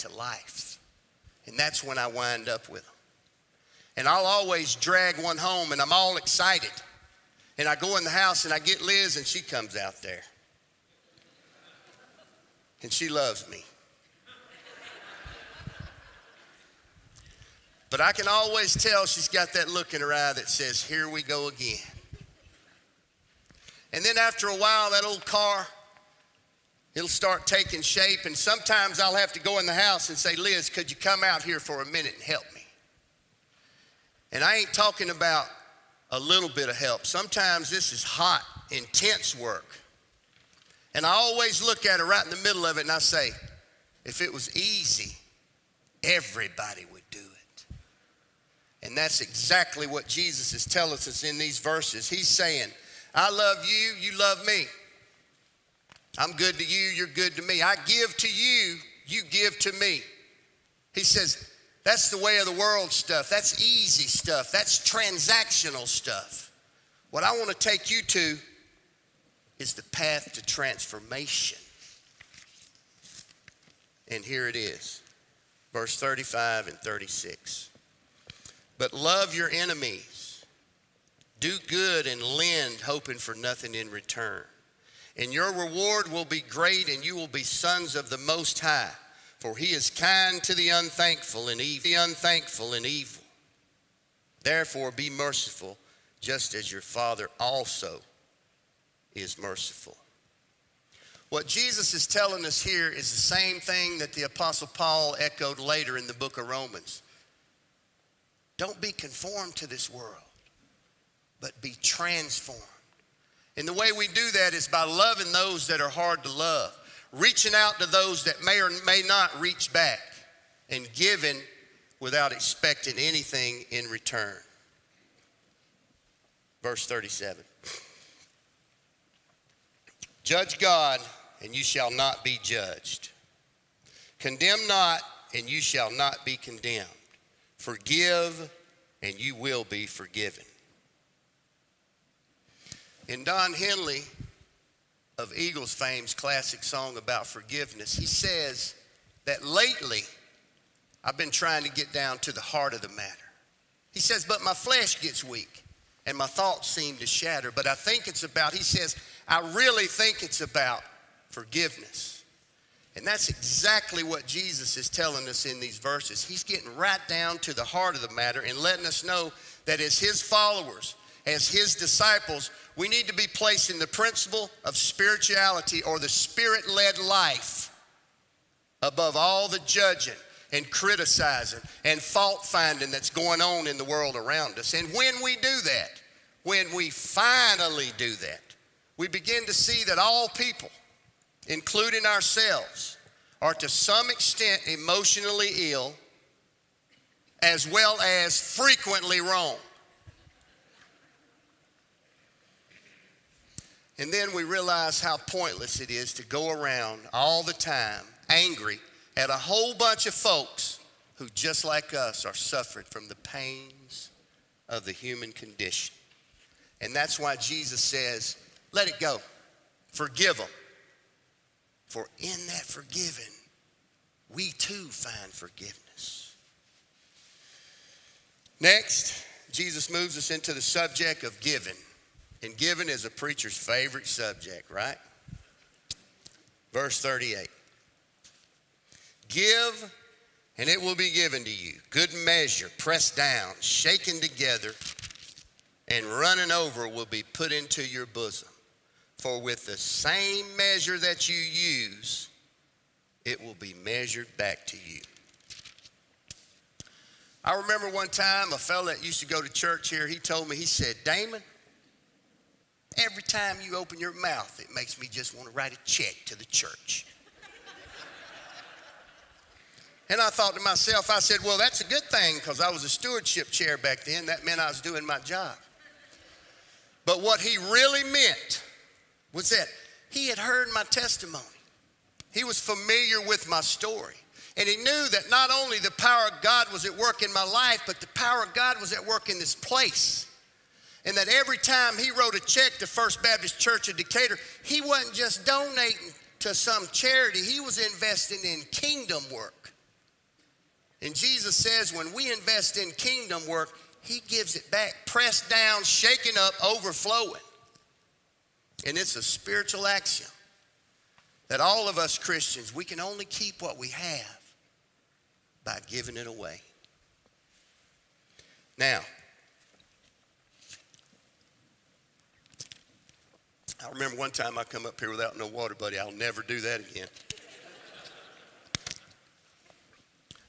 to life. And that's when I wind up with them. And I'll always drag one home, and I'm all excited. And I go in the house, and I get Liz, and she comes out there. And she loves me. But I can always tell she's got that look in her eye that says, here we go again. And then after a while, that old car, it'll start taking shape. And sometimes I'll have to go in the house and say, Liz, could you come out here for a minute and help me? And I ain't talking about a little bit of help. Sometimes this is hot, intense work. And I always look at her right in the middle of it and I say, if it was easy, everybody would do it. And that's exactly what Jesus is telling us in these verses. He's saying, I love you, you love me. I'm good to you, you're good to me. I give to you, you give to me. He says, that's the way of the world stuff. That's easy stuff. That's transactional stuff. What I want to take you to is the path to transformation. And here it is, verse 35 and 36. But love your enemies. Do good and lend, hoping for nothing in return. And your reward will be great, and you will be sons of the Most High. For he is kind to the unthankful and evil. Therefore be merciful, just as your Father also is merciful. What Jesus is telling us here is the same thing that the Apostle Paul echoed later in the book of Romans. Don't be conformed to this world, but be transformed. And the way we do that is by loving those that are hard to love, reaching out to those that may or may not reach back, and giving without expecting anything in return. Verse 37. Judge God, and you shall not be judged. Condemn not, and you shall not be condemned. Forgive, and you will be forgiven. In Don Henley of Eagles fame's classic song about forgiveness, he says that lately I've been trying to get down to the heart of the matter. He says, but my flesh gets weak and my thoughts seem to shatter. But I think it's about, he says, I really think it's about forgiveness. And that's exactly what Jesus is telling us in these verses. He's getting right down to the heart of the matter and letting us know that as his followers, as his disciples, we need to be placing the principle of spirituality or the spirit-led life above all the judging and criticizing and fault-finding that's going on in the world around us. And when we do that, when we finally do that, we begin to see that all people, including ourselves, are to some extent emotionally ill as well as frequently wrong. And then we realize how pointless it is to go around all the time angry at a whole bunch of folks who, just like us, are suffering from the pains of the human condition. And that's why Jesus says, let it go. Forgive them. For in that forgiving, we too find forgiveness. Next, Jesus moves us into the subject of giving. And giving is a preacher's favorite subject, right? Verse 38. Give, and it will be given to you. Good measure, pressed down, shaken together, and running over will be put into your bosom. For with the same measure that you use, it will be measured back to you. I remember one time a fellow that used to go to church here, he told me, he said, Damon, every time you open your mouth, it makes me just want to write a check to the church. And I thought to myself, I said, well, that's a good thing because I was a stewardship chair back then. That meant I was doing my job. But what he really meant was that he had heard my testimony. He was familiar with my story. And he knew that not only the power of God was at work in my life, but the power of God was at work in this place. And that every time he wrote a check to First Baptist Church of Decatur, he wasn't just donating to some charity. He was investing in kingdom work. And Jesus says when we invest in kingdom work, he gives it back, pressed down, shaken up, overflowing. And it's a spiritual axiom that all of us Christians, we can only keep what we have by giving it away. Now, I remember one time I come up here without no water, buddy. I'll never do that again.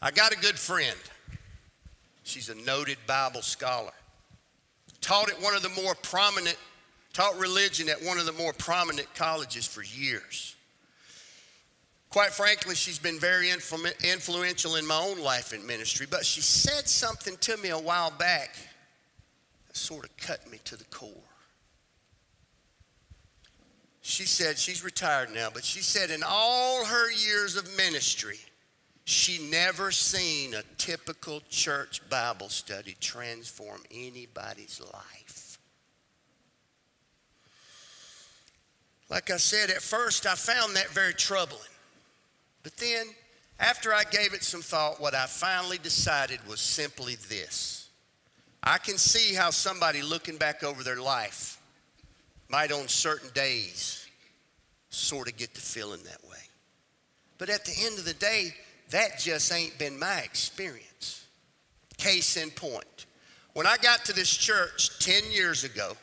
I got a good friend. She's a noted Bible scholar. Taught religion at one of the more prominent colleges for years. Quite frankly, she's been very influential in my own life and ministry, but she said something to me a while back that sort of cut me to the core. She said, she's retired now, but she said in all her years of ministry, she never seen a typical church Bible study transform anybody's life. Like I said, at first I found that very troubling. But then, after I gave it some thought, what I finally decided was simply this. I can see how somebody looking back over their life might on certain days sort of get the feeling that way. But at the end of the day, that just ain't been my experience. Case in point. When I got to this church 10 years ago,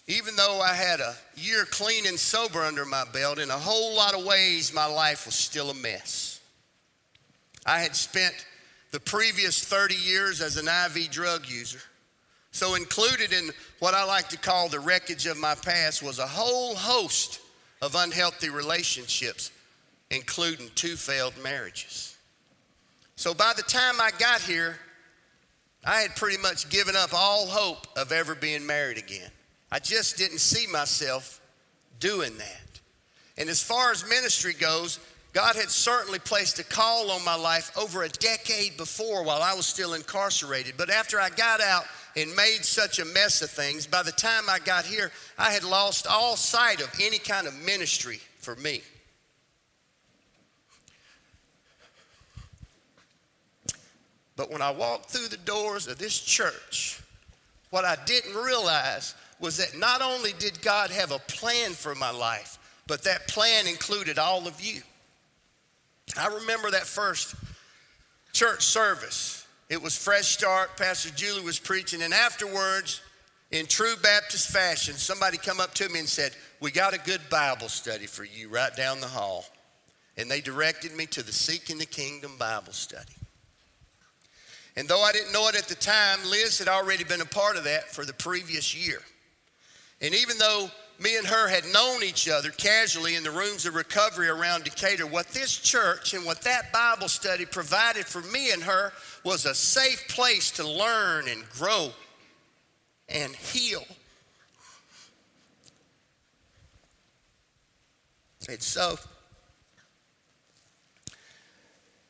even though I had a year clean and sober under my belt, in a whole lot of ways, my life was still a mess. I had spent the previous 30 years as an IV drug user. So included in what I like to call the wreckage of my past was a whole host of unhealthy relationships, including 2 failed marriages. So by the time I got here, I had pretty much given up all hope of ever being married again. I just didn't see myself doing that. And as far as ministry goes, God had certainly placed a call on my life over a decade before while I was still incarcerated. But after I got out and made such a mess of things, by the time I got here, I had lost all sight of any kind of ministry for me. But when I walked through the doors of this church, what I didn't realize was that not only did God have a plan for my life, but that plan included all of you. I remember that first church service. It was Fresh Start. Pastor Julie was preaching, and afterwards, in true Baptist fashion, somebody come up to me and said, "We got a good Bible study for you right down the hall." And they directed me to the Seeking the Kingdom Bible study. And though I didn't know it at the time, Liz had already been a part of that for the previous year. And even though me and her had known each other casually in the rooms of recovery around Decatur, what this church and what that Bible study provided for me and her was a safe place to learn and grow and heal. And so,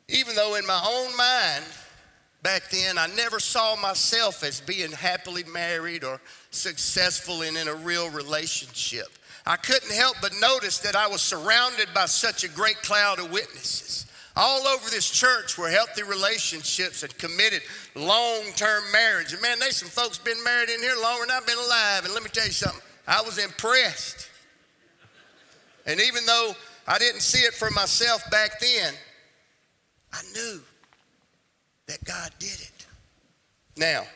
even though in my own mind, back then, I never saw myself as being happily married or successful and in a real relationship, I couldn't help but notice that I was surrounded by such a great cloud of witnesses. All over this church were healthy relationships and committed long-term marriage. And man, there's some folks been married in here longer than I've been alive. And let me tell you something, I was impressed. And even though I didn't see it for myself back then, I knew that God did it. Now,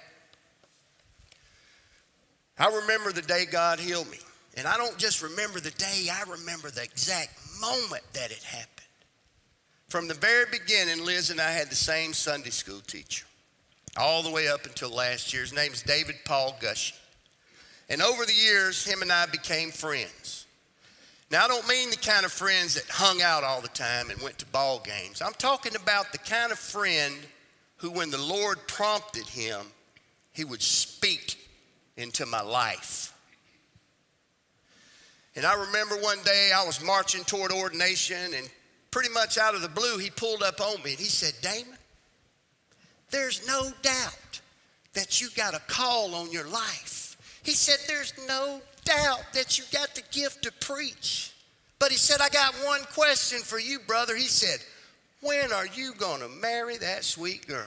I remember the day God healed me. And I don't just remember the day, I remember the exact moment that it happened. From the very beginning, Liz and I had the same Sunday school teacher, all the way up until last year. His name is David Paul Gushy. And over the years, him and I became friends. Now, I don't mean the kind of friends that hung out all the time and went to ball games. I'm talking about the kind of friend who, when the Lord prompted him, he would speak into my life. And I remember one day I was marching toward ordination, and pretty much out of the blue, he pulled up on me and he said, "Damon, there's no doubt that you got a call on your life." He said, "There's no doubt that you got the gift to preach. But," he said, "I got one question for you, brother." He said, when are you going to marry that sweet girl?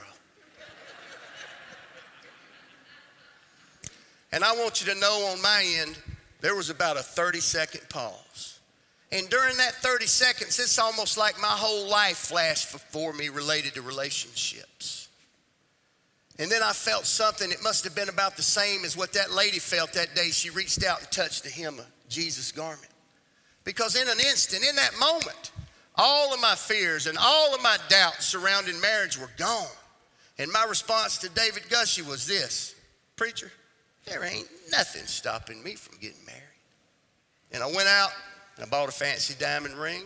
And I want you to know on my end, there was about a 30-second pause. And during that 30 seconds, it's almost like my whole life flashed before me related to relationships. And then I felt something. It must have been about the same as what that lady felt that day. She reached out and touched the hem of Jesus' garment. Because in an instant, in that moment, all of my fears and all of my doubts surrounding marriage were gone. And my response to David Gushee was this: preacher, there ain't nothing stopping me from getting married. And I went out and I bought a fancy diamond ring,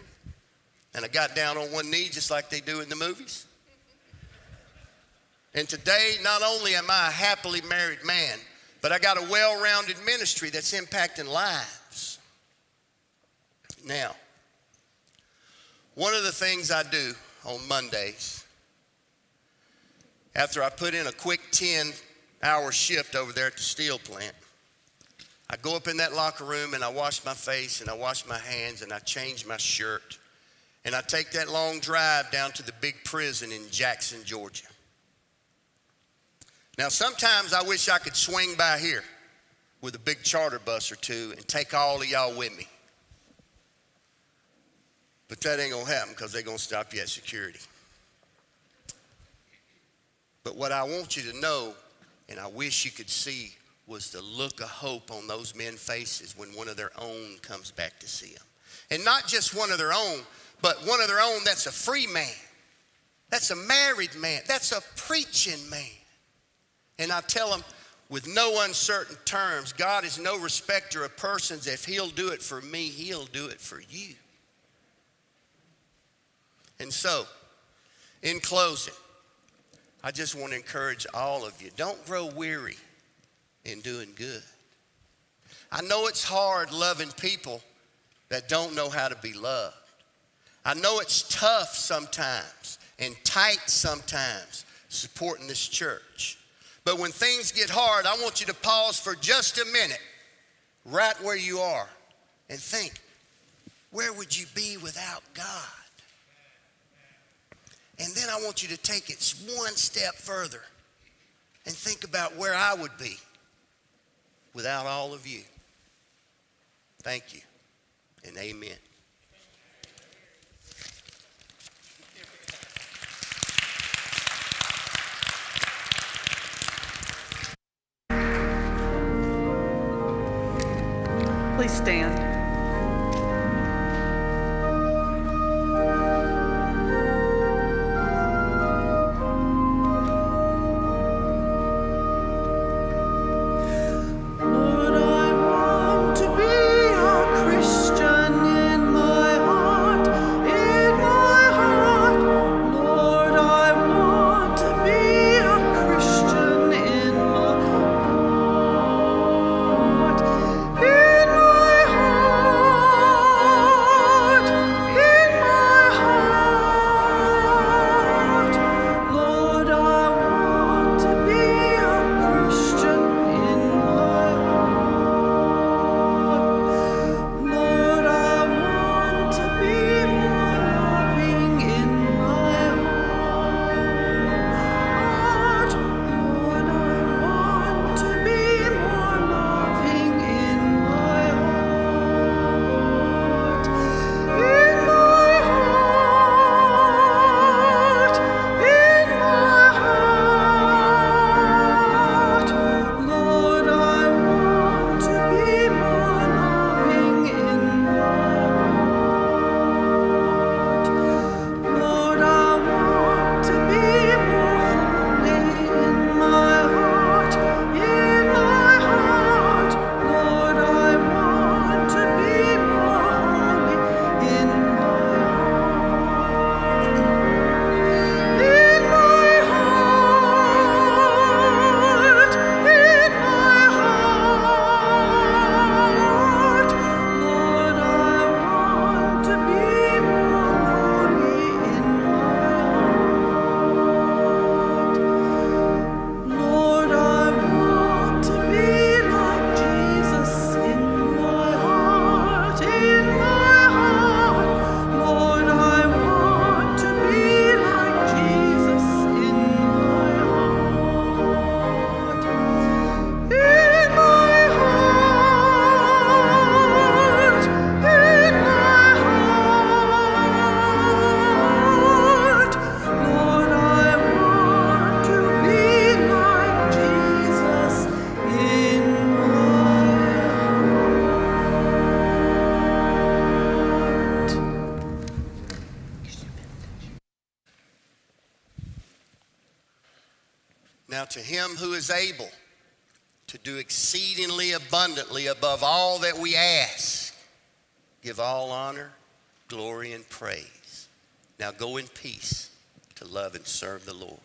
and I got down on one knee just like they do in the movies. And today, not only am I a happily married man, but I got a well-rounded ministry that's impacting lives. Now, one of the things I do on Mondays, after I put in a quick 10-hour shift over there at the steel plant, I go up in that locker room and I wash my face and I wash my hands and I change my shirt. And I take that long drive down to the big prison in Jackson, Georgia. Now, sometimes I wish I could swing by here with a big charter bus or two and take all of y'all with me. But that ain't gonna happen because they're gonna stop you at security. But what I want you to know, and I wish you could see, was the look of hope on those men's faces when one of their own comes back to see them. And not just one of their own, but one of their own that's a free man. That's a married man. That's a preaching man. And I tell them with no uncertain terms, God is no respecter of persons. If he'll do it for me, he'll do it for you. And so, in closing, I just want to encourage all of you, don't grow weary in doing good. I know it's hard loving people that don't know how to be loved. I know it's tough sometimes and tight sometimes supporting this church. But when things get hard, I want you to pause for just a minute right where you are and think, where would you be without God? And then I want you to take it one step further and think about where I would be without all of you. Thank you and amen. Please stand. In my heart. Now to him who is able to do exceedingly abundantly above all that we ask, give all honor, glory, and praise. Now go in peace to love and serve the Lord.